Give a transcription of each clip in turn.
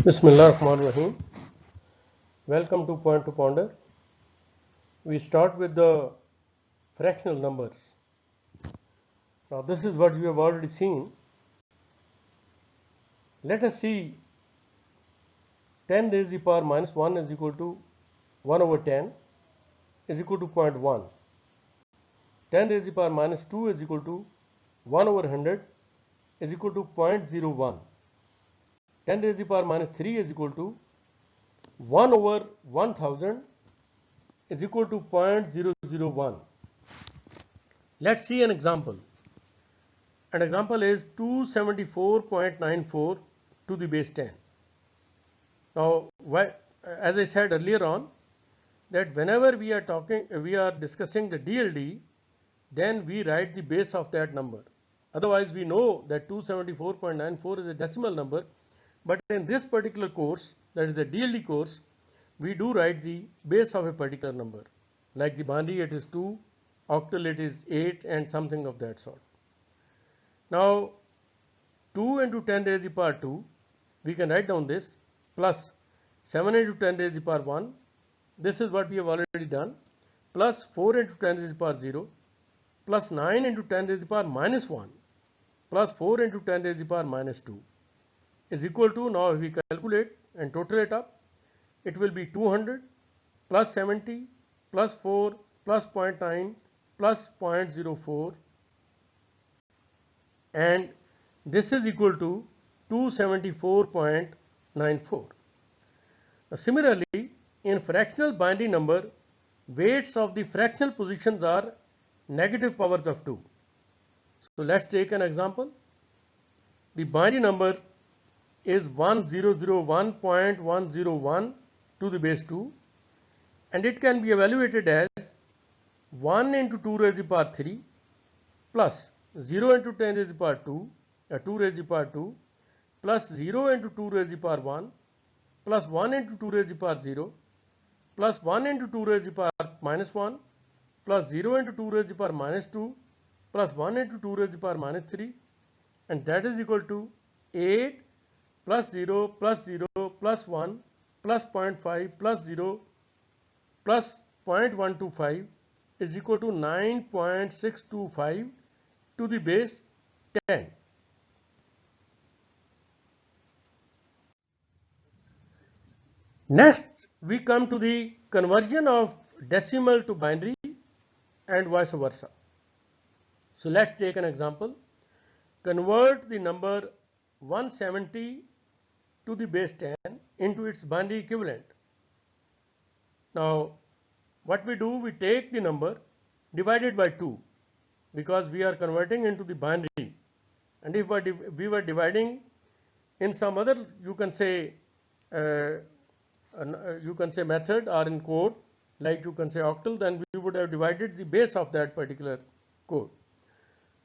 Bismillah Rahman Rahim. Welcome to Point to Ponder. We start with the fractional numbers. Now, this is what we have already seen. Let us see 10 raised to the power minus 1 is equal to 1 over 10 is equal to 0.1. 10 raised to the power minus 2 is equal to 1 over 100 is equal to 0.01. 10 raised to the power minus 3 is equal to 1 over 1000 is equal to 0.001. Let's see an example. An example is 274.94 to the base 10. Now, as I said earlier on, that whenever we are discussing the DLD, then we write the base of that number. Otherwise, we know that 274.94 is a decimal number, but in this particular course, that is the DLD course, we do write the base of a particular number. Like the binary, it is 2, octal it is 8, and something of that sort. Now, 2 into 10 raised to the power 2, we can write down this, plus 7 into 10 raised to the power 1, this is what we have already done, plus 4 into 10 raised to the power 0, plus 9 into 10 raised to the power minus 1, plus 4 into 10 raised to the power minus 2 is equal to, now if we calculate and total it up, it will be 200 plus 70 plus 4 plus 0.9 plus 0.04, and this is equal to 274.94. Similarly, in fractional binary number, weights of the fractional positions are negative powers of 2. So let's take an example. The binary number is 1001.101 to the base 2, and it can be evaluated as 1 into 2 raised to the power 3 plus 0 into 10 raised to the power 2, 2 raised to the power 2, plus 0 into 2 raised to the power 1, plus 1 into 2 raised to the power 0, plus 1 into 2 raised to the power minus 1, plus 0 into 2 raised to the power minus 2, plus 1 into 2 raised to the power minus 3, and that is equal to 8 plus 0 plus 0 plus 1 plus 0.5 plus 0 plus 0.125 is equal to 9.625 to the base 10. Next, we come to the conversion of decimal to binary and vice versa. So let's take an example. Convert the number 170 to the base 10 into its binary equivalent. Now, what we do, we take the number divided by 2 because we are converting into the binary, and if we were dividing in some other, you can say method or in code, like you can say octal, then we would have divided the base of that particular code.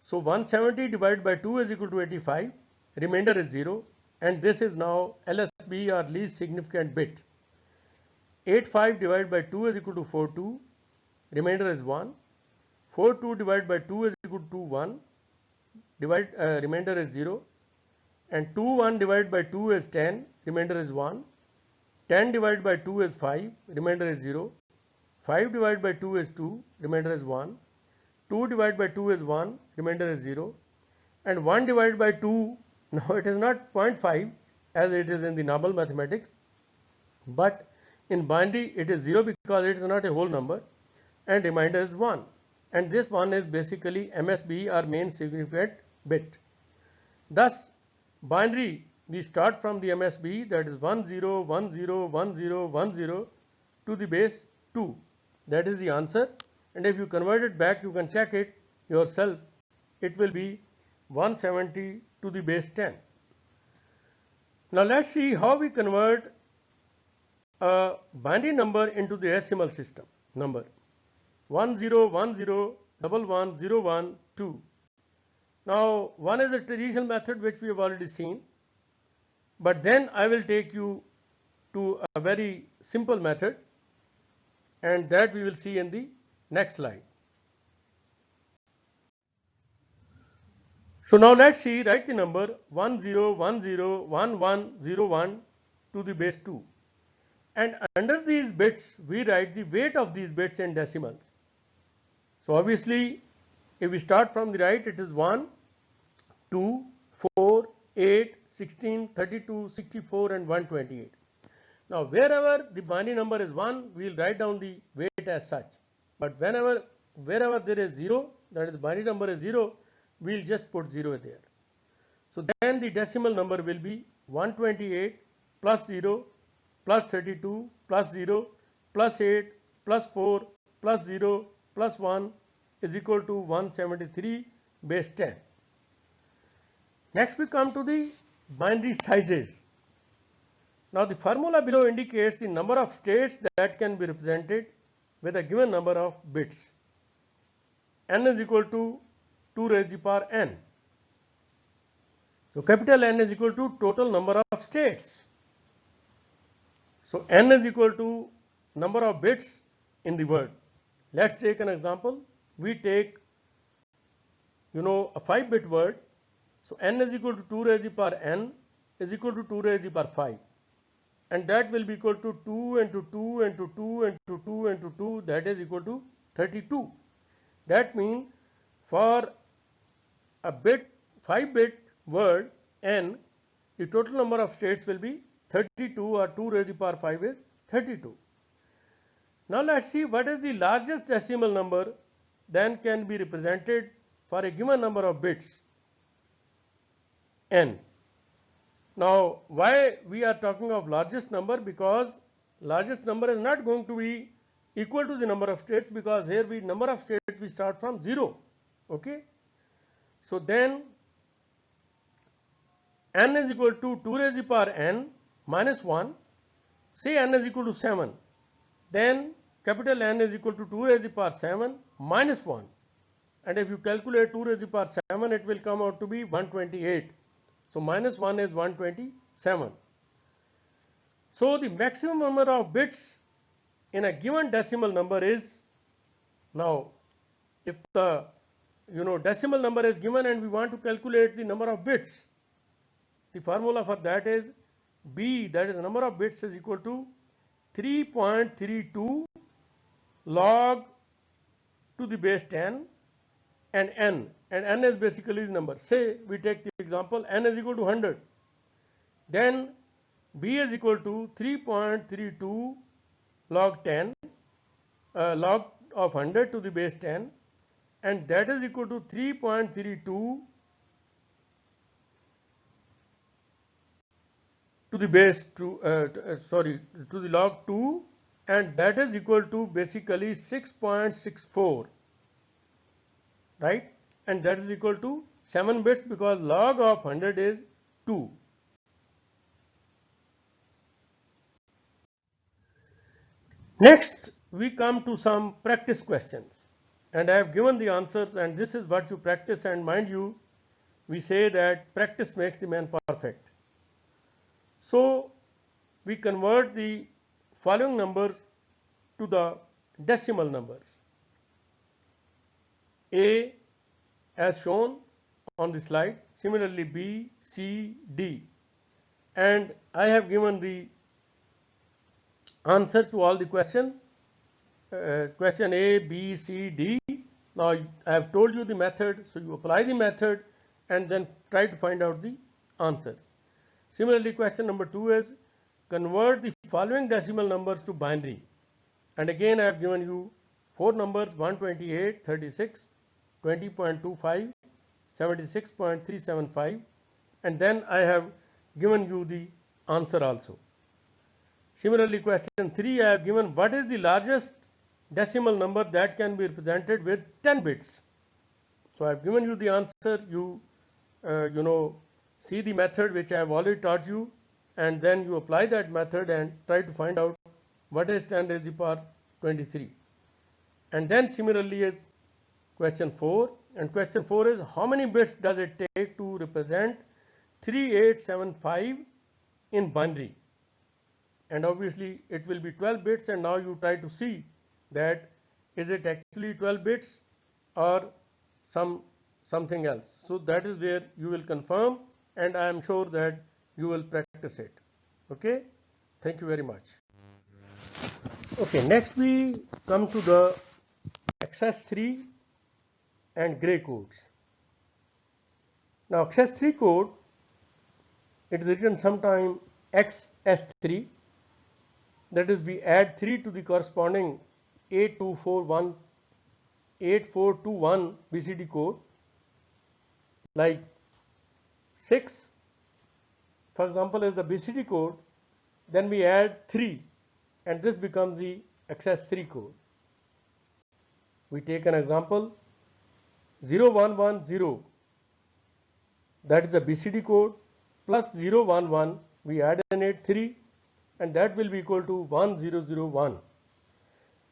So 170 divided by 2 is equal to 85, remainder is 0, and this is now LSB or least significant bit. 85 divided by 2 is equal to 42, remainder is 1. 42 divided by 2 is equal to 1, remainder is 0, and 21 divided by 2 is 10, remainder is 1. 10 divided by 2 is 5, remainder is 0. 5 divided by 2 is 2, remainder is 1. 2 divided by 2 is 1, remainder is 0. And 1 divided by 2, now it is not 0.5 as it is in the normal mathematics, but in binary it is 0 because it is not a whole number, and remainder is 1. And this one is basically MSB or main significant bit. Thus, binary, we start from the MSB, that is 10 10 10 10 to the base 2. That is the answer, and if you convert it back, you can check it yourself. It will be 170 to the base 10. Now let's see how we convert a binary number into the decimal system number. 1010110112. Now, one is a traditional method which we have already seen, but then I will take you to a very simple method, and that we will see in the next slide. So now let's see, write the number 10101101 to the base 2. And under these bits, we write the weight of these bits in decimals. So obviously, if we start from the right, it is 1, 2, 4, 8, 16, 32, 64 and 128. Now wherever the binary number is 1, we will write down the weight as such. But wherever there is 0, that is the binary number is 0, we will just put 0 there. So then the decimal number will be 128 plus 0 plus 32 plus 0 plus 8 plus 4 plus 0 plus 1 is equal to 173 base 10. Next we come to the binary sizes. Now the formula below indicates the number of states that can be represented with a given number of bits. N is equal to 2 raised to the power n. So capital N is equal to total number of states. So n is equal to number of bits in the word. Let's take an example. We take a 5-bit word. So n is equal to 2 raised to the power n is equal to 2 raised to the power 5. And that will be equal to 2 into 2 into 2 into 2 into 2, that is equal to 32. That means for a 5-bit word n, the total number of states will be 32, or 2 raised to the power 5 is 32. Now let's see what is the largest decimal number then can be represented for a given number of bits n. Now why we are talking of largest number? Because largest number is not going to be equal to the number of states, because here number of states we start from 0. Okay. So then n is equal to 2 raised to the power n minus 1. Say n is equal to 7. Then capital N is equal to 2 raised to the power 7 minus 1. And if you calculate 2 raised to the power 7, it will come out to be 128. So minus 1 is 127. So the maximum number of bits in a given decimal number is, now if the decimal number is given and we want to calculate the number of bits, the formula for that is B, that is the number of bits, is equal to 3.32 log to the base 10 and n is basically the number. Say we take the example n is equal to 100, then B is equal to 3.32 log 10 log of 100 to the base 10, and that is equal to 3.32 to the base to the log 2, and that is equal to basically 6.64, right, and that is equal to 7 bits, because log of 100 is 2. Next we come to some practice questions, and I have given the answers, and this is what you practice. And mind you, we say that practice makes the man perfect. So we convert the following numbers to the decimal numbers. A as shown on the slide, similarly B, C, D, and I have given the answers to all the question A, B, C, D. Now I have told you the method, so you apply the method and then try to find out the answers. Similarly, question number 2 is convert the following decimal numbers to binary, and again I have given you 4 numbers: 128, 36, 20.25, 76.375, and then I have given you the answer also. Similarly, question 3, I have given what is the largest decimal number that can be represented with 10 bits. So I have given you the answer. You see the method which I have already taught you, and then you apply that method and try to find out what is 10 raised to the power 23. And then similarly is question 4, and question 4 is how many bits does it take to represent 3875 in binary, and obviously it will be 12 bits, and now you try to see that is it actually 12 bits or something else. So that is where you will confirm, and I am sure that you will practice it. Okay. Thank you very much. Okay, next we come to the XS3 and Gray codes. Now XS3 code, it is written sometime XS3, that is we add 3 to the corresponding 8421 BCD code, like 6 for example is the BCD code, then we add 3 and this becomes the XS3 code. We take an example 0110, that is the BCD code, plus 011 we add an 83 and that will be equal to 1001.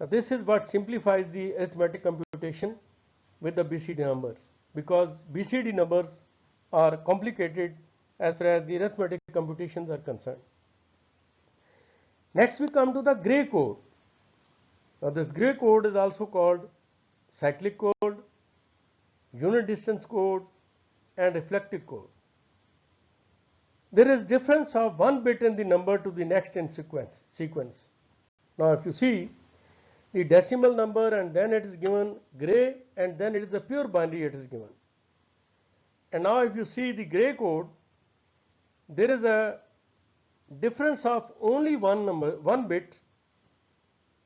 Now this is what simplifies the arithmetic computation with the BCD numbers, because BCD numbers are complicated as far as the arithmetic computations are concerned. Next we come to the Gray code. Now this Gray code is also called cyclic code, unit distance code and reflective code. There is difference of 1 bit in the number to the next in sequence. Now if you see the decimal number and then it is given Gray and then it is the pure binary it is given. And now if you see the Gray code, there is a difference of only one bit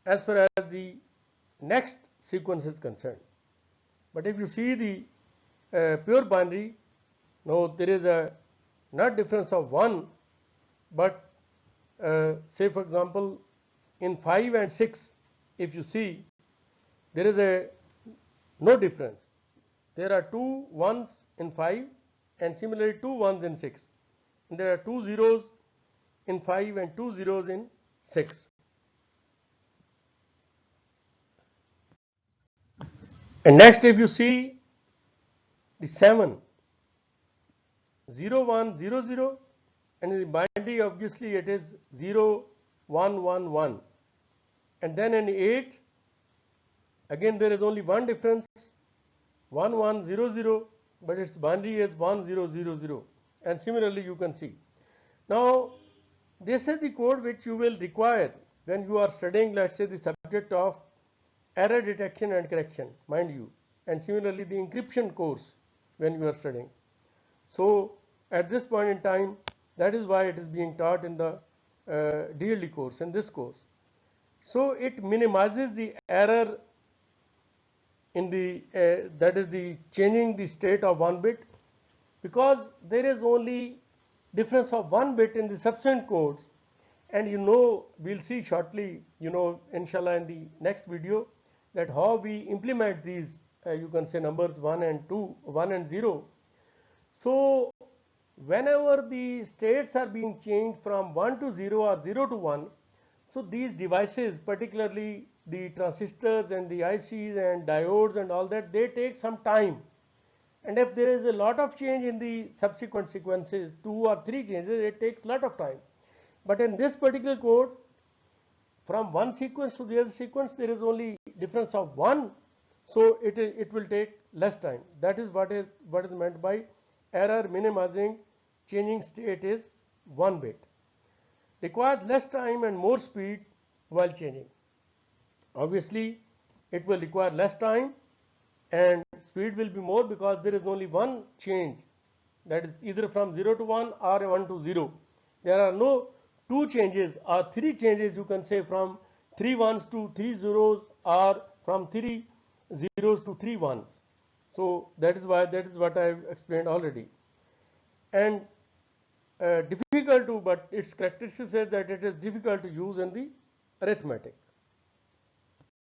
as far as the next sequence is concerned. But if you see the pure binary, no, there is a not difference of 1, but say for example in 5 and 6, if you see there is a no difference. There are 2 1s in 5 and similarly 2 1s in 6. And there are 2 zeros in 5 and 2 zeros in 6. And next if you see the 7, 0 1 0 0 and in the binary obviously it is 0 1 1 1. And then in 8 again there is only one difference 1 1 0 0, but its binary is 1 0 0 0, and similarly you can see. Now this is the code which you will require when you are studying, let's say, the subject of error detection and correction, mind you, and similarly the encryption course when you are studying. So at this point in time, that is why it is being taught in the DLD course, in this course. So it minimizes the error in the that is the changing the state of 1 bit, because there is only difference of 1 bit in the subsequent codes, and we'll see shortly, inshallah in the next video, that how we implement these you can say numbers 1 and 2, 1 and 0. So whenever the states are being changed from 1 to 0 or 0 to 1, so these devices, particularly the transistors and the ICs and diodes and all that, they take some time. And if there is a lot of change in the subsequent sequences, 2 or 3 changes, it takes a lot of time. But in this particular code, from one sequence to the other sequence, there is only difference of 1, so it will take less time. That is what is meant by error minimizing changing state is 1 bit. Requires less time and more speed while changing. Obviously, it will require less time and speed will be more because there is only one change, that is either from 0 to 1 or 1 to 0. There are no 2 changes or 3 changes, you can say, from 3 ones to 3 zeros or from 3 zeros to 3 ones. So that is what I have explained already. And difficult to, but its characteristics says that it is difficult to use in the arithmetic.